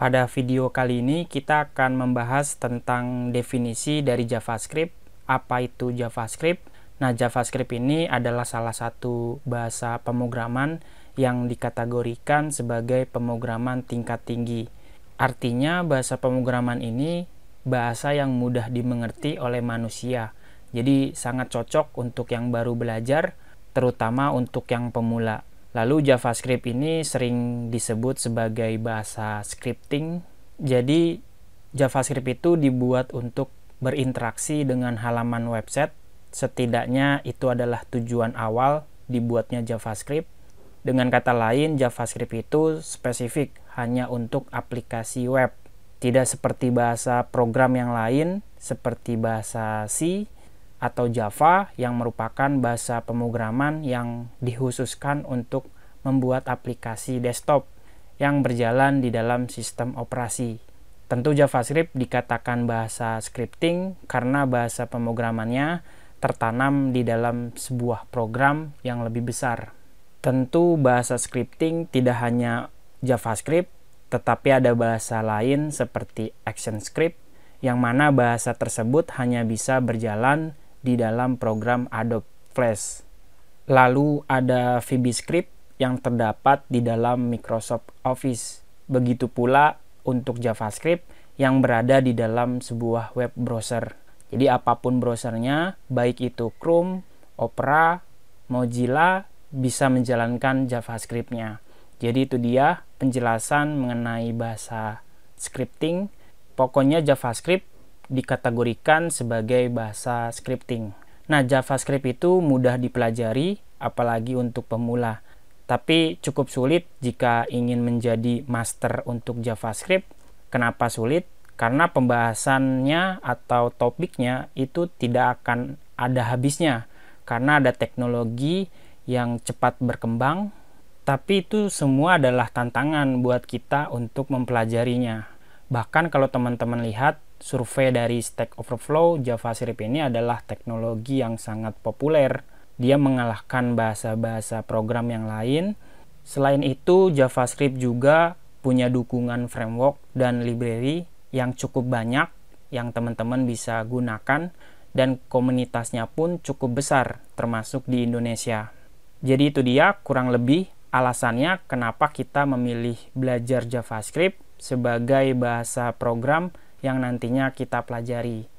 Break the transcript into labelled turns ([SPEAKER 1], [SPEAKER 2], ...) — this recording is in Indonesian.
[SPEAKER 1] Pada video kali ini kita akan membahas tentang definisi dari JavaScript, apa itu JavaScript. Nah, JavaScript ini adalah salah satu bahasa pemrograman yang dikategorikan sebagai pemrograman tingkat tinggi. Artinya bahasa pemrograman ini bahasa yang mudah dimengerti oleh manusia. Jadi sangat cocok untuk yang baru belajar, terutama untuk yang pemula. Lalu JavaScript ini sering disebut sebagai bahasa scripting. Jadi JavaScript itu dibuat untuk berinteraksi dengan halaman website. Setidaknya itu adalah tujuan awal dibuatnya JavaScript. Dengan kata lain, JavaScript itu spesifik hanya untuk aplikasi web. Tidak seperti bahasa program yang lain seperti bahasa C atau Java yang merupakan bahasa pemrograman yang dikhususkan untuk membuat aplikasi desktop yang berjalan di dalam sistem operasi. Tentu JavaScript dikatakan bahasa scripting karena bahasa pemrogramannya tertanam di dalam sebuah program yang lebih besar. Tentu bahasa scripting tidak hanya JavaScript, tetapi ada bahasa lain seperti ActionScript yang mana bahasa tersebut hanya bisa berjalan di dalam program Adobe Flash. Lalu ada VBScript yang terdapat di dalam Microsoft Office. Begitu pula untuk JavaScript yang berada di dalam sebuah web browser. Jadi apapun browsernya, baik itu Chrome, Opera, Mozilla, bisa menjalankan JavaScript-nya. Jadi itu dia penjelasan mengenai bahasa scripting. Pokoknya JavaScript dikategorikan sebagai bahasa scripting. Nah, JavaScript itu mudah dipelajari, apalagi untuk pemula. Tapi cukup sulit jika ingin menjadi master untuk JavaScript. Kenapa sulit? Karena pembahasannya atau topiknya itu tidak akan ada habisnya. Karena ada teknologi yang cepat berkembang. Tapi itu semua adalah tantangan buat kita untuk mempelajarinya. Bahkan kalau teman-teman lihat survei dari Stack Overflow, JavaScript ini adalah teknologi yang sangat populer. Dia mengalahkan bahasa-bahasa program yang lain. Selain itu, JavaScript juga punya dukungan framework dan library yang cukup banyak yang teman-teman bisa gunakan, dan komunitasnya pun cukup besar, termasuk di Indonesia. Jadi itu dia kurang lebih alasannya kenapa kita memilih belajar JavaScript sebagai bahasa program yang nantinya kita pelajari.